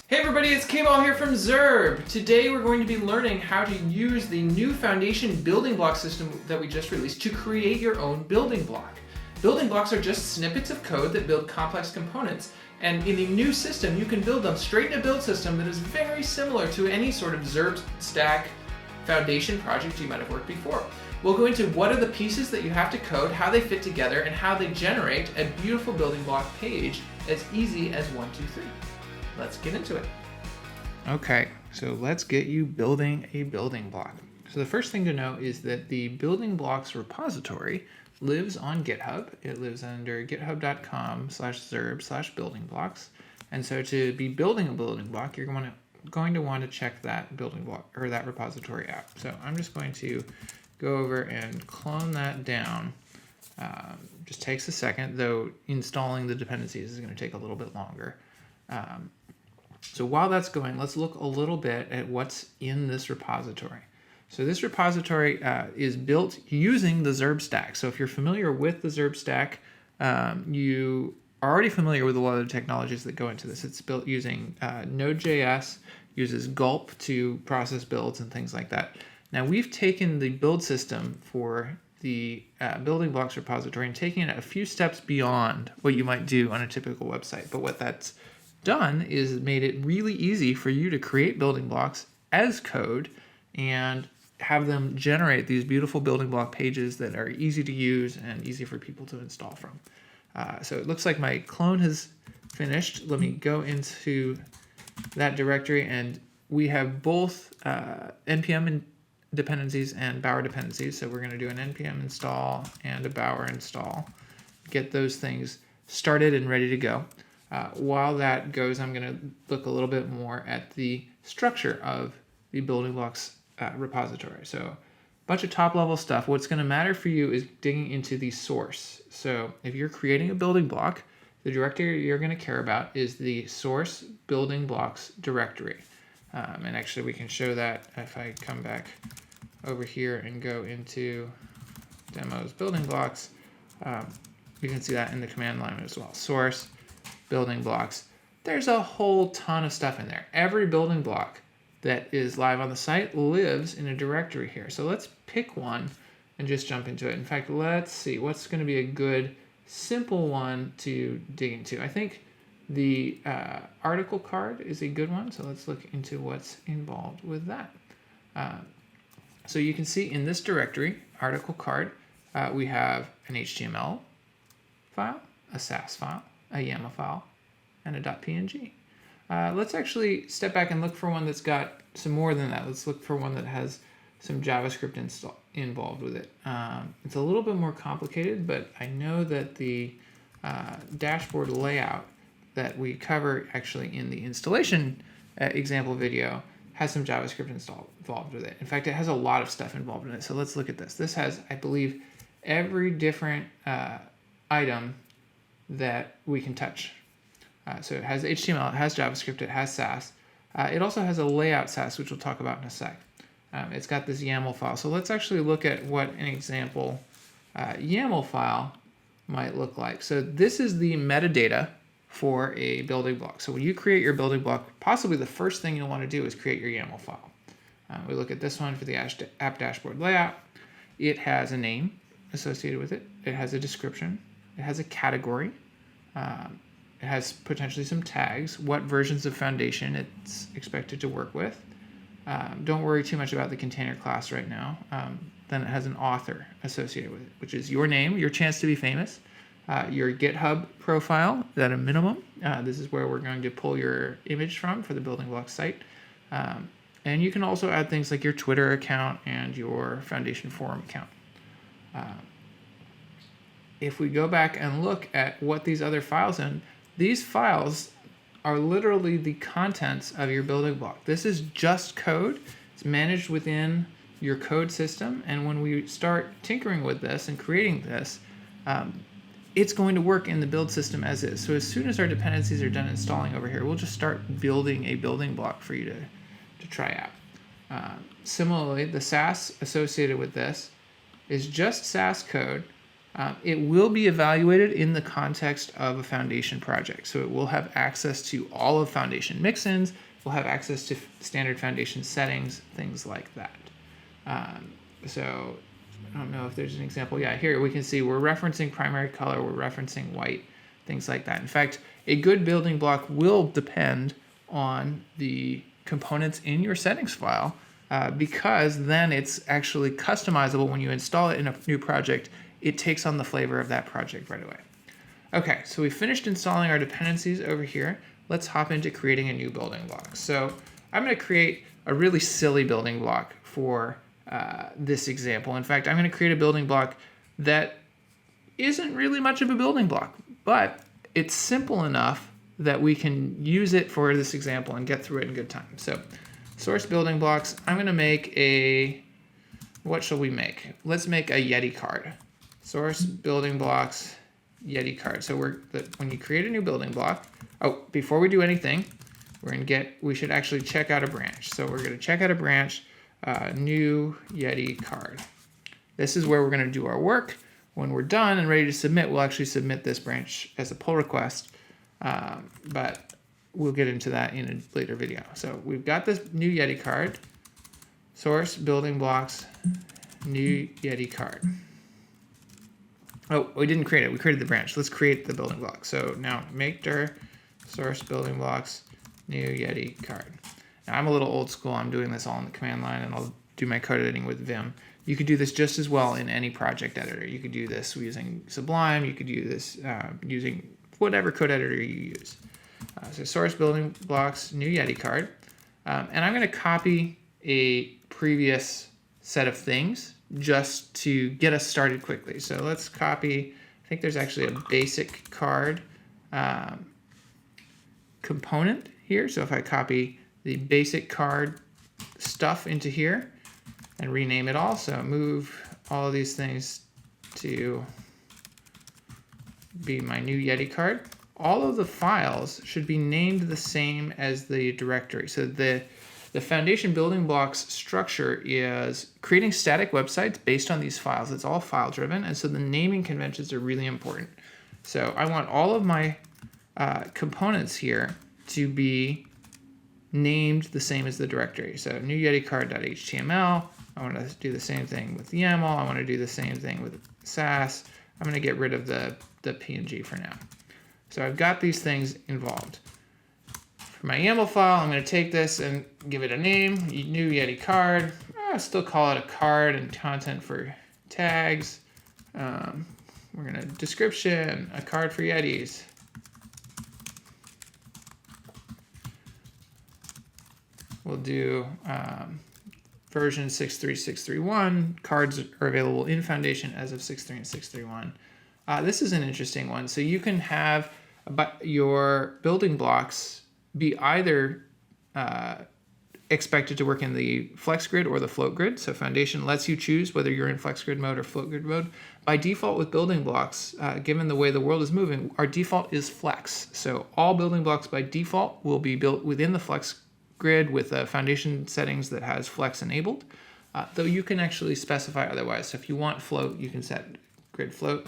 Hey everybody, it's K-Ball here from ZURB. Today we're going to be learning how to use the new foundation building block system that we just released to create your own building block. Building blocks are just snippets of code that build complex components, and in the new system you can build them straight in a build system that is very similar to any sort of ZURB stack foundation project you might have worked before. We'll go into what are the pieces that you have to code, how they fit together, and how they generate a beautiful building block page as easy as 1, 2, 3. Let's get into it. Okay, so let's get you building a building block. So the first thing to know is that the building blocks repository lives on GitHub. It lives under github.com/zurb/building blocks. And so to be building a building block, you're going to want to check that building block or that repository out. So I'm just going to go over and clone that down. Just takes a second, though installing the dependencies is going to take a little bit longer. So while that's going, let's look a little bit at what's in this repository. So this repository is built using the ZURB stack. So if you're familiar with the ZURB stack, you are already familiar with a lot of the technologies that go into this. It's built using Node.js, uses Gulp to process builds and things like that. Now we've taken the build system for the building blocks repository and taken it a few steps beyond what you might do on a typical website. But what that's done is made it really easy for you to create building blocks as code and have them generate these beautiful building block pages that are easy to use and easy for people to install from. So it looks like my clone has finished. Let me go into that directory, and we have both npm dependencies and Bower dependencies. So we're going to do an npm install and a Bower install, get those things started and ready to go. While that goes, I'm going to look a little bit more at the structure of the building blocks repository. So a bunch of top level stuff. What's going to matter for you is digging into the source. So if you're creating a building block, the directory you're going to care about is the source building blocks directory. And actually we can show that if I come back over here and go into demos building blocks. You can see that in the command line as well. Source building blocks. There's a whole ton of stuff in there. Every building block that is live on the site lives in a directory here. So let's pick one and just jump into it. In fact, let's see what's going to be a good simple one to dig into. I think the article card is a good one. So let's look into what's involved with that. So you can see in this directory, article card, we have an HTML file, a Sass file, a YAML file, and a .png. Let's actually step back and look for one that's got some more than that. Let's look for one that has some JavaScript involved with it. It's a little bit more complicated, but I know that the dashboard layout that we cover actually in the installation example video has some JavaScript involved with it. In fact, it has a lot of stuff involved in it. So let's look at this. This has, I believe, every different item that we can touch. So it has HTML, it has JavaScript, it has Sass. It also has a layout Sass, which we'll talk about in a sec. It's got this YAML file. So let's actually look at what an example YAML file might look like. So this is the metadata for a building block. So when you create your building block, possibly the first thing you'll want to do is create your YAML file. We look at this one for the app dashboard layout. It has a name associated with it. It has a description. It has a category. It has potentially some tags, what versions of Foundation it's expected to work with. Don't worry too much about the container class right now. Then it has an author associated with it, which is your name, your chance to be famous, your GitHub profile at a minimum. This is where we're going to pull your image from for the building block site. And you can also add things like your Twitter account and your Foundation forum account. If we go back and look at what these other files in, these files are literally the contents of your building block. This is just code. It's managed within your code system. And when we start tinkering with this and creating this, it's going to work in the build system as is. So as soon as our dependencies are done installing over here, we'll just start building a building block for you to try out. Similarly, the Sass associated with this is just Sass code It will be evaluated in the context of a foundation project. So it will have access to all of foundation mix-ins, will have access to standard foundation settings, things like that. So I don't know if there's an example. Yeah, here we can see we're referencing primary color, we're referencing white, things like that. In fact, a good building block will depend on the components in your settings file because then it's actually customizable when you install it in a new project. It takes on the flavor of that project right away. Okay, so we finished installing our dependencies over here. Let's hop into creating a new building block. So I'm going to create a really silly building block for this example. In fact, I'm going to create a building block that isn't really much of a building block, but it's simple enough that we can use it for this example and get through it in good time. So source building blocks, I'm going to make a, what shall we make? Let's make a Yeti card. Source building blocks, Yeti card. So when you create a new building block, before we do anything, we should actually check out a branch. So we're going to check out a branch, new Yeti card. This is where we're going to do our work. When we're done and ready to submit, we'll actually submit this branch as a pull request, but we'll get into that in a later video. So we've got this new Yeti card, source building blocks, new Yeti card. Oh, we didn't create it. We created the branch. Let's create the building block. So now make dir source building blocks, new Yeti card. Now I'm a little old school. I'm doing this all in the command line, and I'll do my code editing with Vim. You could do this just as well in any project editor. You could do this using Sublime. You could do this using whatever code editor you use. So source building blocks, new Yeti card. And I'm going to copy a previous set of things just to get us started quickly. So let's copy, I think there's actually a basic card component here. So if I copy the basic card stuff into here and rename it all, so move all of these things to be my new Yeti card. All of the files should be named the same as the directory. So the foundation building blocks structure is creating static websites based on these files. It's all file driven, and so the naming conventions are really important. So I want all of my components here to be named the same as the directory. So new Yeti card.html. I want to do the same thing with YAML. I want to do the same thing with SAS. I'm going to get rid of the PNG for now. So I've got these things involved. For my YAML file, I'm going to take this and give it a name, new Yeti card. I'll still call it a card and content for tags. We're going to description, a card for Yetis. We'll do version 63631. Cards are available in Foundation as of 6.3 and 6.3.1. This is an interesting one. So you can have your building blocks be either expected to work in the flex grid or the float grid. So Foundation lets you choose whether you're in flex grid mode or float grid mode. By default with building blocks, given the way the world is moving, our default is flex. So all building blocks by default will be built within the flex grid with Foundation settings that has flex enabled, though you can actually specify otherwise. So if you want float, you can set grid float.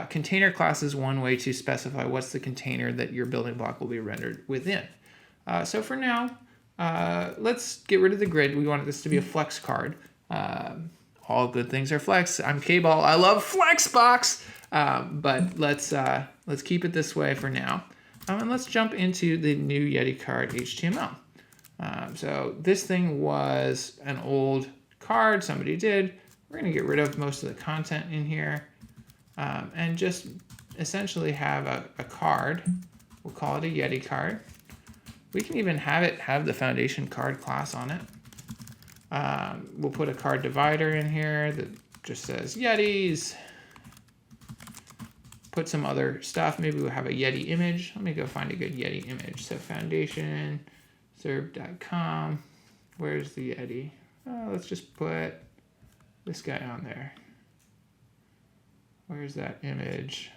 Container class is one way to specify what's the container that your building block will be rendered within. So for now, let's get rid of the grid. We want this to be a flex card. All good things are flex. I'm K-Ball. I love Flexbox. But let's keep it this way for now. And let's jump into the new Yeti card HTML. So this thing was an old card somebody did. We're going to get rid of most of the content in here. And just essentially have a card. We'll call it a Yeti card. We can even have it have the Foundation card class on it. We'll put a card divider in here that just says Yetis. Put some other stuff. Maybe we'll have a Yeti image. Let me go find a good Yeti image. So Foundation, ZURB.com. Where's the Yeti? Let's just put this guy on there. Where's that image?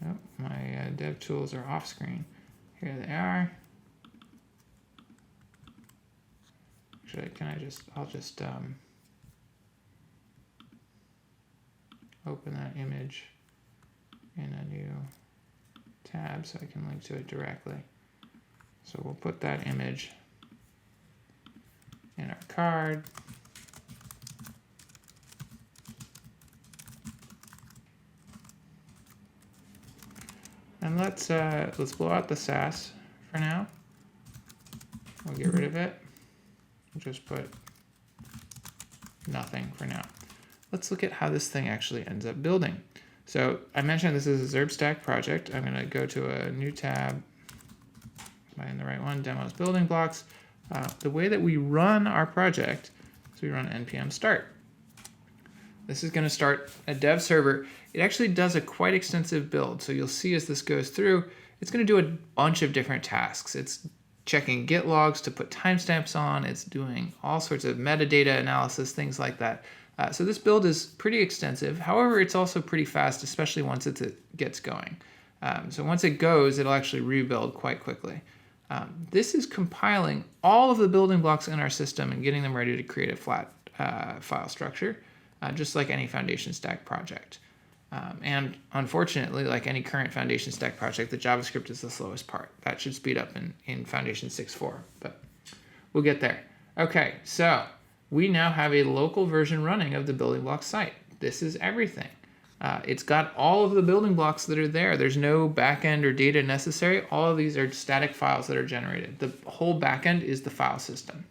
Oh, my dev tools are off screen. Here they are. Actually, I'll just open that image in a new tab so I can link to it directly. So we'll put that image in our card. And let's blow out the sass for now. We'll get rid of it. We'll just put nothing for now. Let's look at how this thing actually ends up building. So I mentioned this is a ZURB stack project. I'm going to go to a new tab. Am I in the right one? Demos, building blocks. The way that we run our project is we run npm start. This is going to start a dev server. It actually does a quite extensive build. So you'll see as this goes through, it's going to do a bunch of different tasks. It's checking Git logs to put timestamps on. It's doing all sorts of metadata analysis, things like that. So this build is pretty extensive. However, it's also pretty fast, especially once it gets going. So once it goes, it'll actually rebuild quite quickly. This is compiling all of the building blocks in our system and getting them ready to create a flat file structure, just like any Foundation Stack project. And unfortunately, like any current Foundation Stack project, the JavaScript is the slowest part. That should speed up in Foundation 6.4, but we'll get there. Okay, so we now have a local version running of the building block site. This is everything. It's got all of the building blocks that are there. There's no backend or data necessary. All of these are static files that are generated. The whole backend is the file system.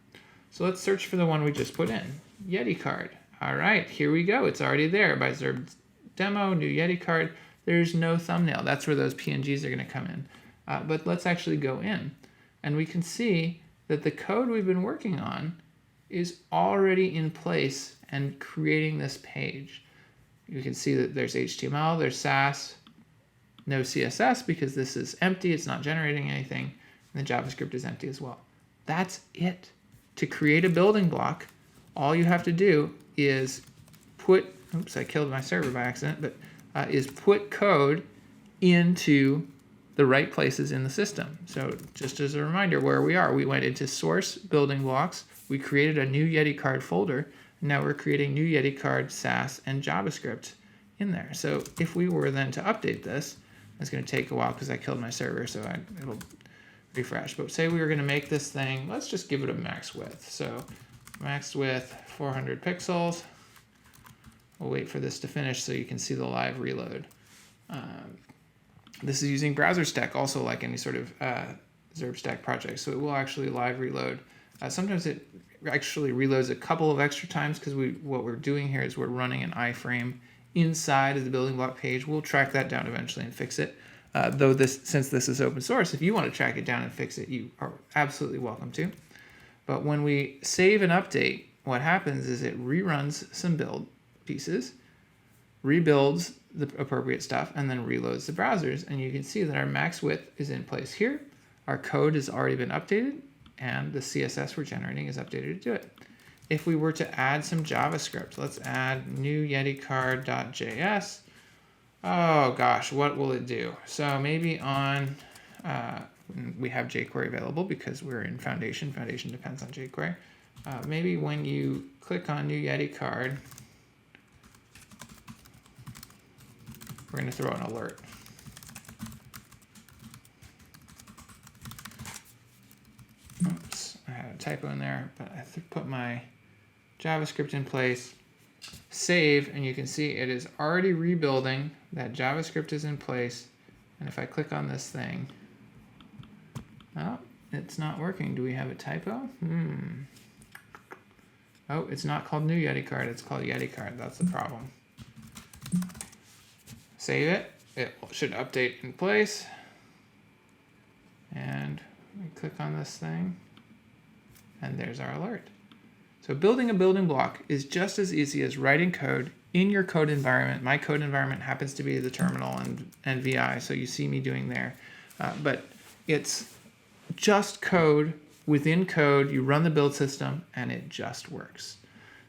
So let's search for the one we just put in, Yeti card. All right, here we go. It's already there by ZURB demo, new Yeti card. There's no thumbnail. That's where those PNGs are going to come in. But let's actually go in, and we can see that the code we've been working on is already in place and creating this page. You can see that there's HTML, there's Sass, no CSS because this is empty, it's not generating anything, and the JavaScript is empty as well. That's it. To create a building block, all you have to do is put, oops, I killed my server by accident, but is put code into the right places in the system. So just as a reminder where we are, we went into source building blocks, we created a new Yeti card folder, and now we're creating new Yeti card, Sass, and JavaScript in there. So if we were then to update this, it's going to take a while because I killed my server, so it'll refresh. But say we were going to make this thing, let's just give it a max width. So max width, 400 pixels. We'll wait for this to finish so you can see the live reload. This is using browser stack, also like any sort of ZURB stack project. So it will actually live reload. Sometimes it actually reloads a couple of extra times because what we're doing here is we're running an iframe inside of the building block page. We'll track that down eventually and fix it. Though since this is open source, if you want to track it down and fix it, you are absolutely welcome to. But when we save and update, what happens is it reruns some build pieces, rebuilds the appropriate stuff, and then reloads the browsers. And you can see that our max width is in place here. Our code has already been updated, and the CSS we're generating is updated to do it. If we were to add some JavaScript, let's add new yeticard.js. Oh gosh, what will it do? So maybe on, we have jQuery available because we're in Foundation. Foundation depends on jQuery. Maybe when you click on new Yeti card, we're going to throw an alert. Oops, I had a typo in there, but I put my JavaScript in place, save, and you can see it is already rebuilding. That JavaScript is in place. And if I click on this thing, oh, it's not working. Do we have a typo? Oh, it's not called new Yeti card. It's called Yeti card. That's the problem. Save it. It should update in place. And we click on this thing, and there's our alert. So building a building block is just as easy as writing code in your code environment. My code environment happens to be the terminal and VI, so you see me doing there. But it's just code within code. You run the build system, and it just works.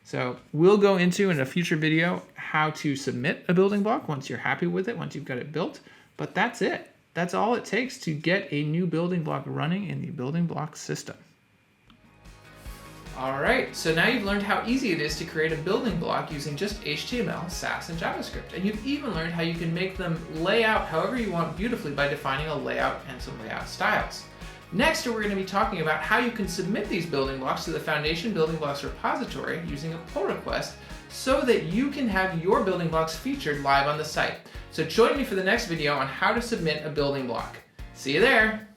So we'll go into in a future video how to submit a building block once you're happy with it, once you've got it built. But that's it. That's all it takes to get a new building block running in the building block system. Alright, so now you've learned how easy it is to create a building block using just HTML, Sass, and JavaScript. And you've even learned how you can make them lay out however you want beautifully by defining a layout and some layout styles. Next, we're going to be talking about how you can submit these building blocks to the Foundation Building Blocks repository using a pull request so that you can have your building blocks featured live on the site. So join me for the next video on how to submit a building block. See you there!